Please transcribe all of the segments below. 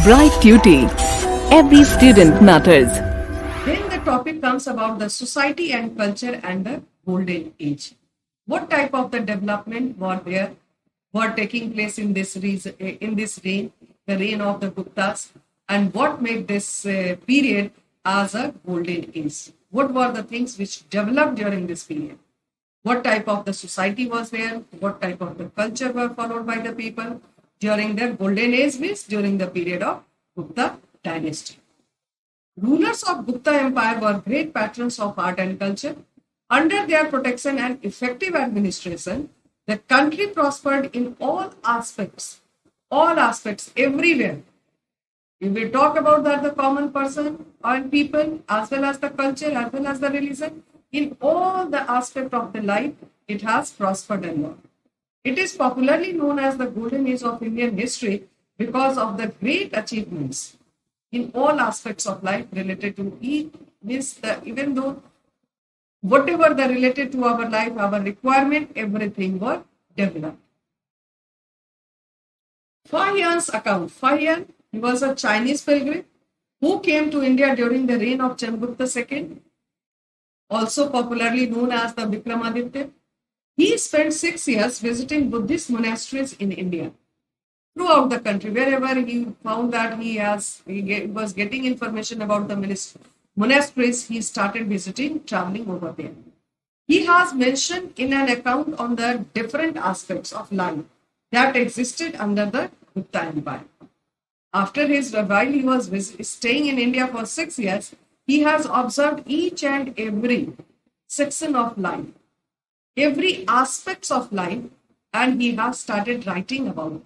Bright Duty. Every student matters. Then the topic comes about the society and culture and the golden age. What type of the development were taking place in this reign, the reign of the Guptas, and what made this period as a golden age? What were the things which developed during this period? What type of the society was there? What type of the culture were followed by the people during the golden age, means during the period of Gupta dynasty. Rulers of Gupta Empire were great patrons of art and culture. Under their protection and effective administration, the country prospered in all aspects, everywhere. If we talk about that, the common person and people, as well as the culture, as well as the religion, in all the aspect of the life, it has prospered a lot. It is popularly known as the golden age of Indian history because of the great achievements in all aspects of life related to each, means even though whatever the related to our life, our requirement, everything were developed. Fahian's account. Fahian, he was a Chinese pilgrim who came to India during the reign of Chandragupta II, also popularly known as the Vikramaditya. He spent 6 years visiting Buddhist monasteries in India. Throughout the country, wherever he found that he was getting information about the monasteries, he started visiting, traveling over there. He has mentioned in an account on the different aspects of life that existed under the Gupta Empire. After while he was staying in India for 6 years, he has observed each and every section of life, every aspects of life, and he has started writing about it.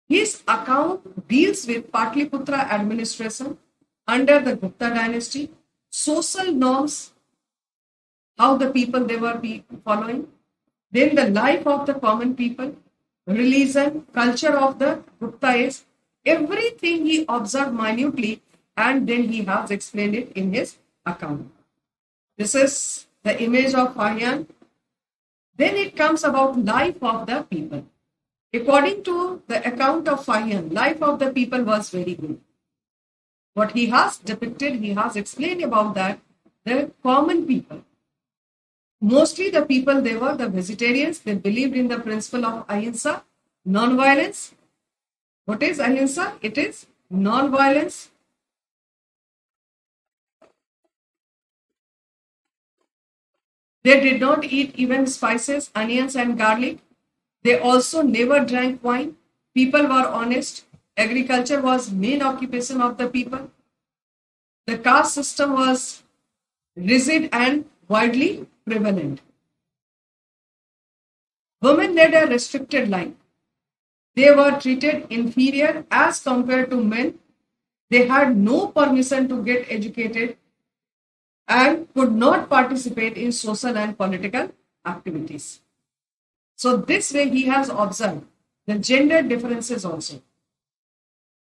His account deals with Patliputra administration under the Gupta dynasty, social norms, how the people they were following, then the life of the common people, religion, culture of the Gupta age, everything he observed minutely, and then he has explained it in his account. This is the image of Fahian. Then it comes about life of the people. According to the account of Fahian, life of the people was very good. What he has depicted, he has explained about that, the common people. Mostly the people, they were the vegetarians. They believed in the principle of ahimsa, non-violence. What is ahimsa? It is non-violence. They did not eat even spices, onions and garlic. They also never drank wine. People were honest. Agriculture was main occupation of the people. The caste system was rigid and widely prevalent. Women led a restricted life. They were treated inferior as compared to men. They had no permission to get educated and could not participate in social and political activities. So this way he has observed the gender differences also.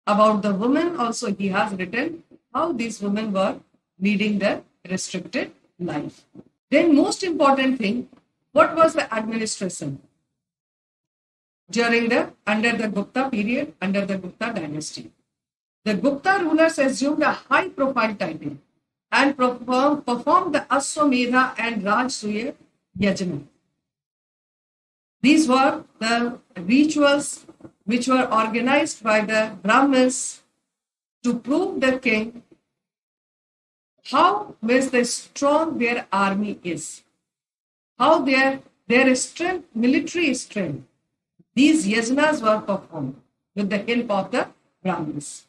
About the women also he has written how these women were leading their restricted life. Then most important thing, what was the administration under the Gupta period, under the Gupta dynasty? The Gupta rulers assumed a high profile title and performed the Ashwamedha and Rajasuya Yajna. These were the rituals which were organized by the Brahmins to prove the king how strong their army is, how their strength, military strength. These yajnas were performed with the help of the Brahmins.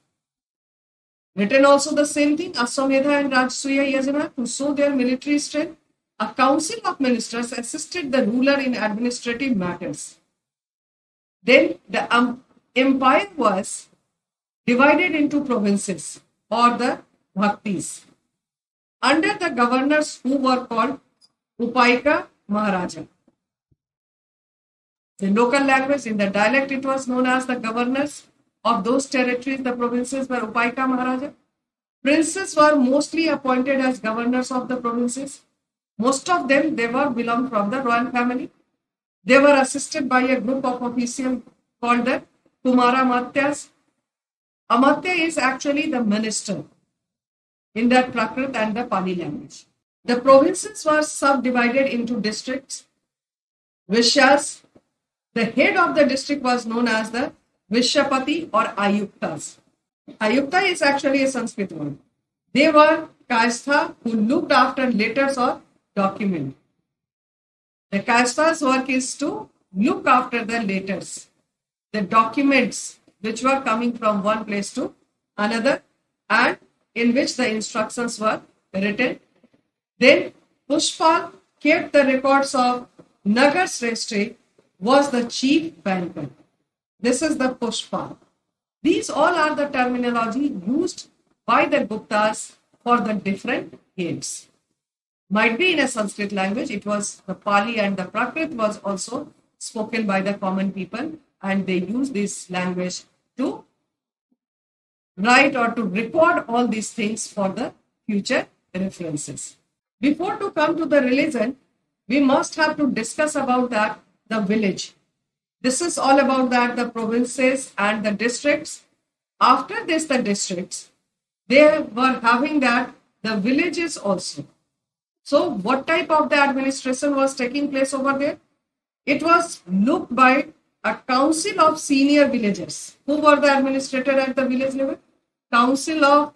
Written also the same thing, Ashwamedha and Rajasuya Yajna, to show their military strength. A council of ministers assisted the ruler in administrative matters. Then the empire was divided into provinces or the bhaktis under the governors who were called Upayika Maharaja. The local language, in the dialect, it was known as the governors of those territories. The provinces were Upayika Maharaja. Princes were mostly appointed as governors of the provinces. Most of them, they belonged from the royal family. They were assisted by a group of officials called the Kumara Matyas. Amatya is actually the minister in the Prakrit and the Pali language. The provinces were subdivided into districts. Vishyas, the head of the district was known as the Vishyapati or Ayuktas. Ayukta is actually a Sanskrit word. They were Kayastha who looked after letters or document. The Kayasta's work is to look after the letters, the documents which were coming from one place to another and in which the instructions were written. Then Pushpal kept the records of Nagar Sreshti, was the chief banker. This is the Pushpal. These all are the terminology used by the Guptas for the different heads. Might be in a Sanskrit language, it was the Pali and the Prakrit was also spoken by the common people and they use this language to write or to record all these things for the future references. Before to come to the religion, we must have to discuss about that the village. This is all about that the provinces and the districts. After this, the districts, they were having that the villages also. So what type of the administration was taking place over there? It was looked by a council of senior villagers. Who were the administrator at the village level? Council of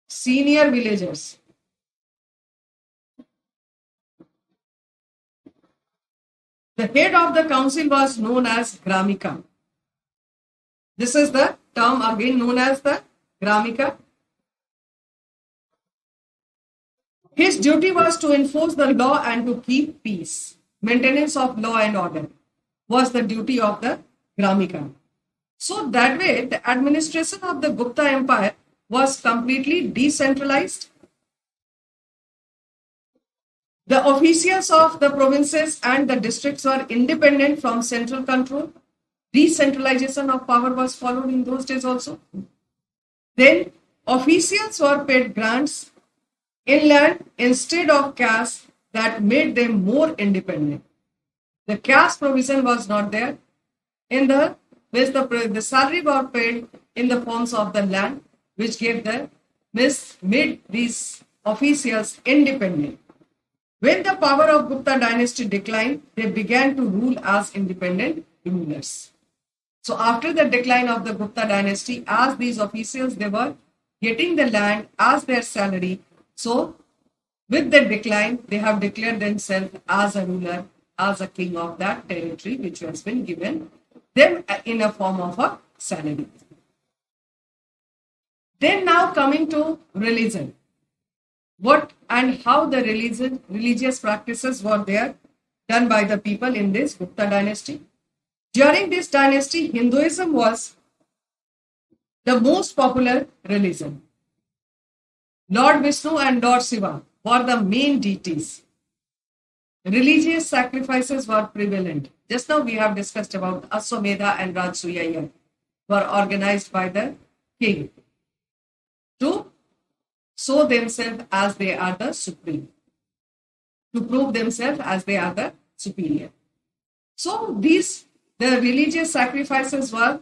senior villagers. The head of the council was known as Gramika. This is the term again known as the Gramika. His duty was to enforce the law and to keep peace. Maintenance of law and order was the duty of the Gramika. So that way, the administration of the Gupta Empire was completely decentralized. The officials of the provinces and the districts were independent from central control. Decentralization of power was followed in those days also. Then officials were paid grants in land instead of cash that made them more independent. The cash provision was not there. In the which the salary was paid in the forms of the land, which gave the made these officials independent. When the power of Gupta dynasty declined, they began to rule as independent rulers. So after the decline of the Gupta dynasty, as these officials, they were getting the land as their salary. So with the decline, they have declared themselves as a ruler, as a king of that territory, which has been given them in a form of a salary. Then now coming to religion. What and how the religious practices were there done by the people in this Gupta dynasty. During this dynasty, Hinduism was the most popular religion. Lord Vishnu and Lord Shiva were the main deities. Religious sacrifices were prevalent. Just now we have discussed about Aswamedha and Rajsuya were organized by the king to show themselves as they are the supreme, to prove themselves as they are the superior. So the religious sacrifices were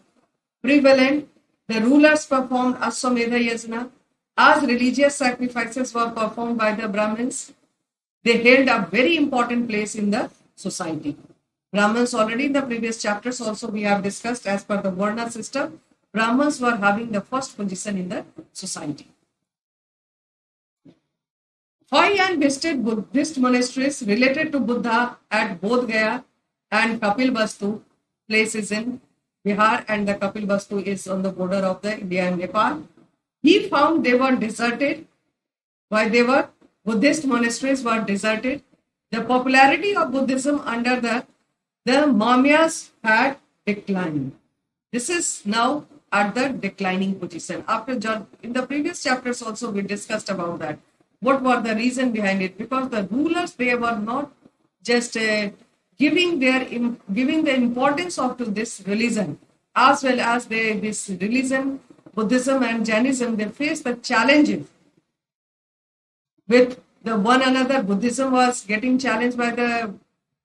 prevalent. The rulers performed Aswamedha Yajna. As religious sacrifices were performed by the Brahmins, they held a very important place in the society. Brahmins, already in the previous chapters also we have discussed, as per the Varna system, Brahmins were having the first position in the society. 5 unvisited Buddhist monasteries related to Buddha at Bodh Gaya and Kapilvastu places in Bihar, and the Kapilvastu is on the border of the India and Nepal. He found they were deserted. Why they were? Buddhist monasteries were deserted. The popularity of Buddhism under the Mauryaas had declined. This is now at the declining position. In the previous chapters also we discussed about that. What were the reason behind it? Because the rulers, they were not just giving the importance of to this religion, as well as this religion, Buddhism and Jainism, they faced the challenges with the one another. Buddhism was getting challenged by the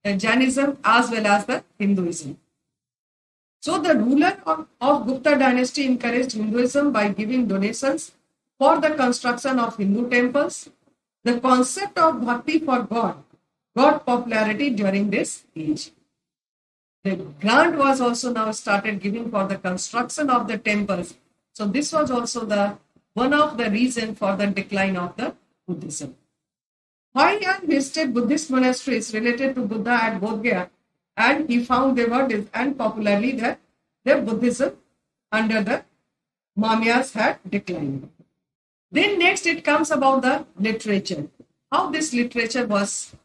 Jainism as well as the Hinduism. So the ruler of Gupta dynasty encouraged Hinduism by giving donations for the construction of Hindu temples. The concept of bhakti for God got popularity during this age. The grant was also now started giving for the construction of the temples. So this was also the one of the reason for the decline of the Buddhism. Huayan visited Buddhist monasteries related to Buddha at Bodh Gaya, and he found they were and popularly that the Buddhism under the Mamyas had declined. Then next it comes about the literature. How this literature was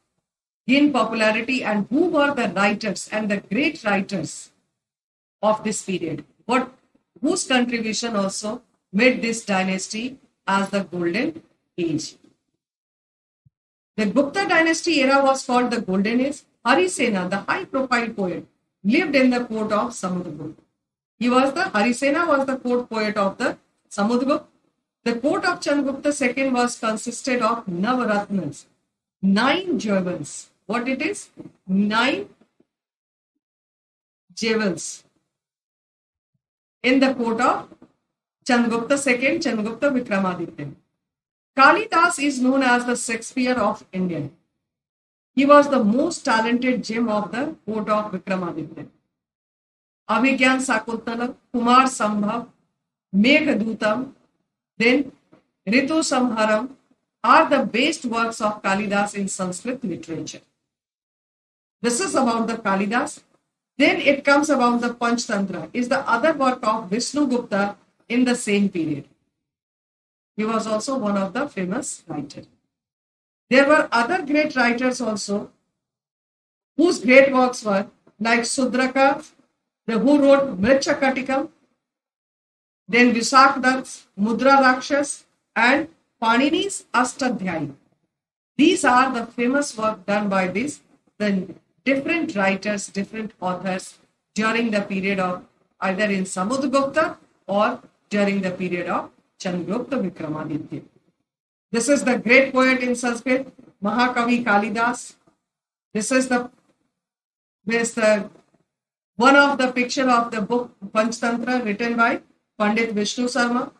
gained popularity and who were the writers and the great writers of this period. Whose contribution also made this dynasty as the golden age. The Gupta dynasty era was called the golden age. Harisena, the high profile poet, lived in the court of Samudragupta. Harisena was the court poet of the Samudragupta. The court of Chandragupta II was consisted of Navaratnas, 9 jewels. What it is? 9 jewels in the court of Chandragupta II, Chandragupta Vikramaditya. Kalidas is known as the Shakespeare of India. He was the most talented gem of the court of Vikramaditya. Abhigyan Sakuntala, Kumar Sambhav, Meghadutam, then Ritu Samharam are the best works of Kalidas in Sanskrit literature. This is about the Kalidas. Then it comes about the Panchtantra, is the other work of Vishnu Gupta in the same period. He was also one of the famous writers. There were other great writers also whose great works were like Sudraka, who wrote Mrichakatikam, then Visakhdats, Mudra Rakshas, and Panini's Astadhyayi. These are the famous work done by the different writers, different authors during the period of either in Samudragupta or during the period of Chandragupta Vikramaditya. This is the great poet in Sanskrit, Mahakavi Kalidas. This is the one of the picture of the book Panchtantra written by Pandit Vishnu Sarma.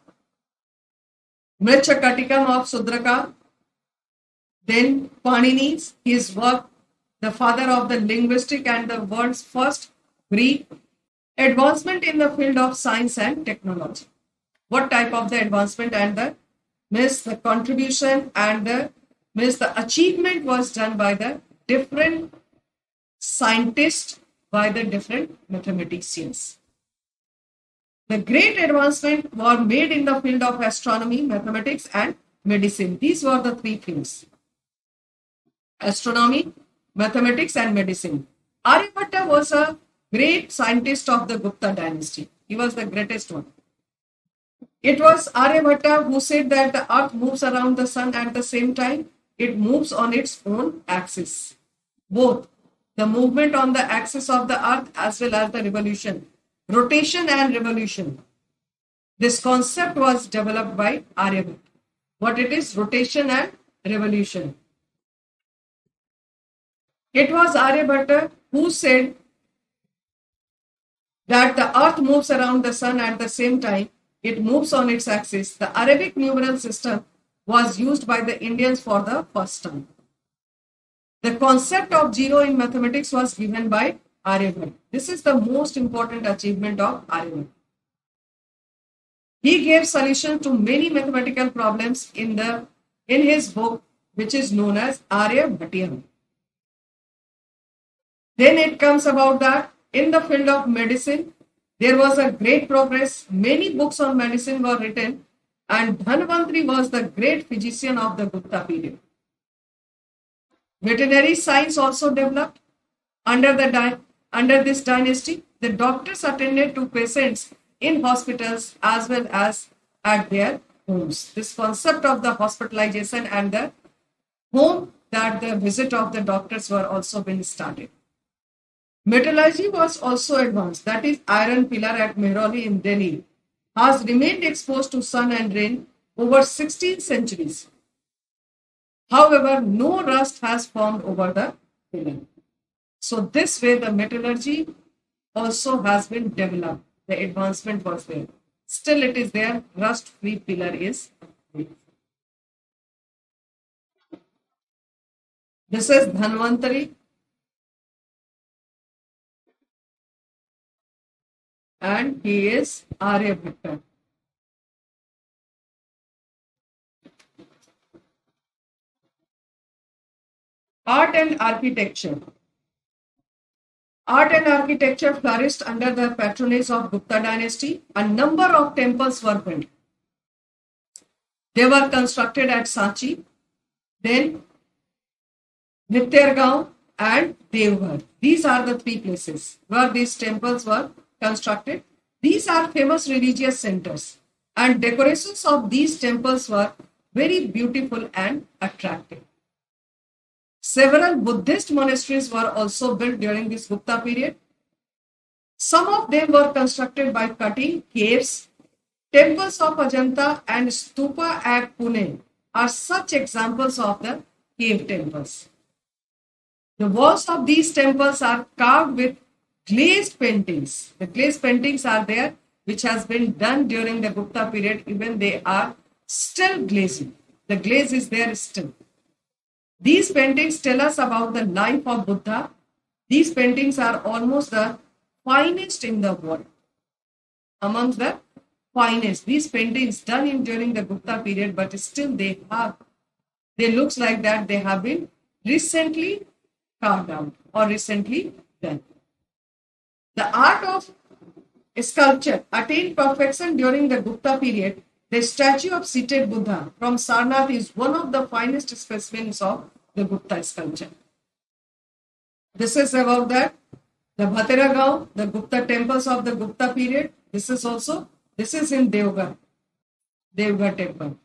Mrichakatikam of Sudraka. Then Panini's, his work, the father of the linguistic and the world's first Greek. Advancement in the field of science and technology. What type of the advancement and the contribution and the achievement was done by the different scientists, by the different mathematicians. The great advancement were made in the field of astronomy, mathematics, and medicine. These were the 3 fields: astronomy, mathematics, and medicine. Aryabhatta was a great scientist of the Gupta dynasty. He was the greatest one. It was Aryabhatta who said that the earth moves around the sun at the same time. It moves on its own axis. Both the movement on the axis of the earth as well as the revolution. Rotation and revolution. This concept was developed by Aryabhatta. What it is? Rotation and revolution. It was Aryabhatta who said that the earth moves around the sun at the same time. It moves on its axis. The Arabic numeral system was used by the Indians for the first time. The concept of zero in mathematics was given by Aryabhatta. This is the most important achievement of Aryabhatta. He gave solution to many mathematical problems in his book, which is known as Aryabhattiyam. Then it comes about that in the field of medicine, there was a great progress. Many books on medicine were written, and Dhanvantri was the great physician of the Gupta period. Veterinary science also developed under this dynasty. The doctors attended to patients in hospitals as well as at their homes. This concept of the hospitalization and the home, that the visit of the doctors were also being started. Metallurgy was also advanced, that is, iron pillar at Mehrauli in Delhi has remained exposed to sun and rain over 16 centuries. However, no rust has formed over the pillar. So this way the metallurgy also has been developed. The advancement was there. Still it is there. Rust-free pillar is there. This is Dhanvantari. And he is Aryabhatta. Art and architecture. Art and architecture flourished under the patronage of Gupta dynasty. A number of temples were built. They were constructed at Sanchi, then Nittergaon and Devghar. These are the three places where these temples were constructed. These are famous religious centers, and decorations of these temples were very beautiful and attractive. Several Buddhist monasteries were also built during this Gupta period. Some of them were constructed by cutting caves. Temples of Ajanta and Stupa at Pune are such examples of the cave temples. The walls of these temples are carved with glazed paintings. The glazed paintings are there, which has been done during the Gupta period. Even they are still glazing. The glaze is there still. These paintings tell us about the life of Buddha. These paintings are almost the finest in the world. Amongst the finest. These paintings done during the Gupta period, but still they looks like that they have been recently carved out or recently done. The art of sculpture attained perfection during the Gupta period. The statue of seated Buddha from Sarnath is one of the finest specimens of the Gupta sculpture. This is about that. The Bhatiragaon, the Gupta temples of the Gupta period. This is in Devghar temple.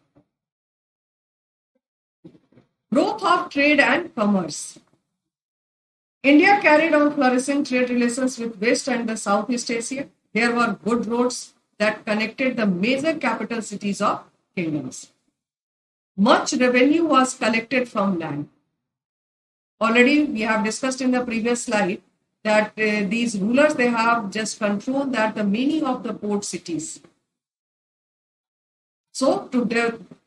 Growth of trade and commerce. India carried on flourishing trade relations with West and the Southeast Asia. There were good roads that connected the major capital cities of kingdoms. Much revenue was collected from land. Already we have discussed in the previous slide that these rulers, they have just controlled that the meaning of the port cities. So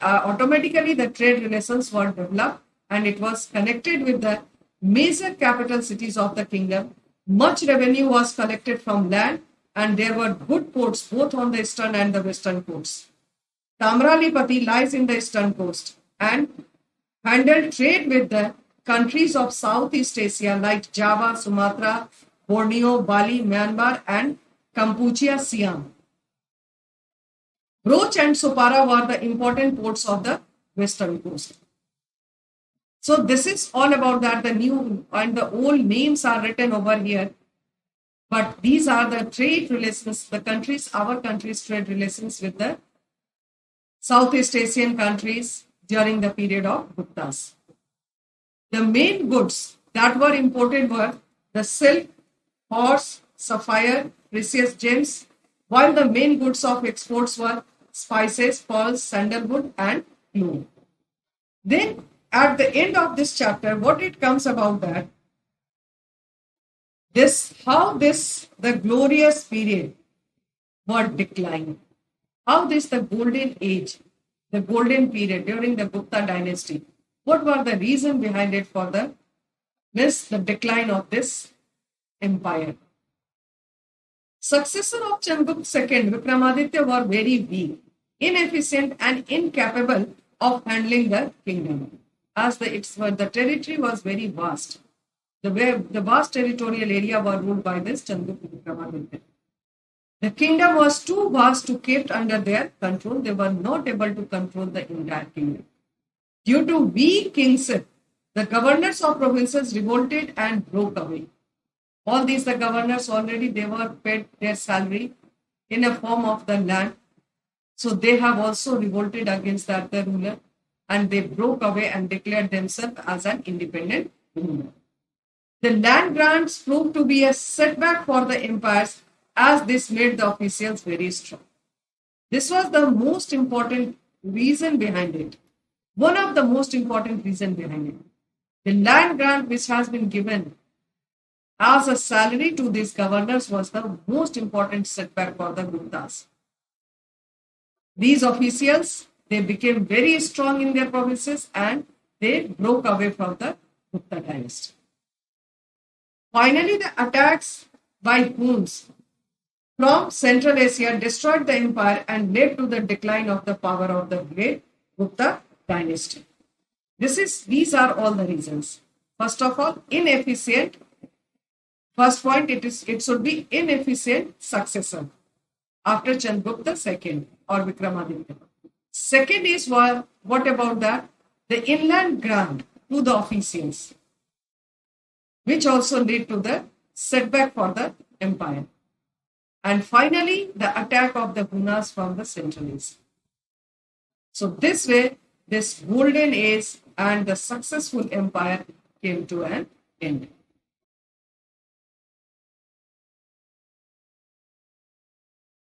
automatically the trade relations were developed and it was connected with the major capital cities of the kingdom. Much revenue was collected from land and there were good ports both on the eastern and the western coasts. Tamralipati lies in the eastern coast and handled trade with the countries of Southeast Asia like Java, Sumatra, Borneo, Bali, Myanmar and Kampuchea, Siam. Roch and Sopara were the important ports of the western coast. So this is all about that. The new and the old names are written over here. But these are the trade relations, our country's trade relations with the Southeast Asian countries during the period of Guptas. The main goods that were imported were the silk, horse, sapphire, precious gems, while the main goods of exports were spices, pearls, sandalwood, and cloth. Then, at the end of this chapter, what it comes about that the glorious period were declining. How the golden age, the golden period during the Gupta dynasty, what were the reason behind it for the decline of this empire? Successor of Chandragupta II, Vikramaditya, were very weak, inefficient and incapable of handling the kingdom. As the territory was very vast. The vast territorial area were ruled by this Chandragupta Vikramaditya. The kingdom was too vast to keep under their control. They were not able to control the entire kingdom. Due to weak kingship, the governors of provinces revolted and broke away. All these, the governors already, they were paid their salary in a form of the land. So they have also revolted against the ruler and they broke away and declared themselves as an independent ruler. The land grants proved to be a setback for the empires as this made the officials very strong. This was the most important reason behind it. One of the most important reasons behind it. The land grant which has been given as a salary to these governors was the most important setback for the Guptas. These officials, they became very strong in their provinces and they broke away from the Gupta dynasty. Finally, the attacks by Huns from Central Asia destroyed the empire and led to the decline of the power of the great Gupta dynasty. These are all the reasons. First of all, inefficient. First point, it should be inefficient successor after Chandragupta II or Vikramaditya. Second is what about that? The inland grant to the officials, which also led to the setback for the empire. And finally, the attack of the Hunas from the Central East. So this way, this golden age and the successful empire came to an end.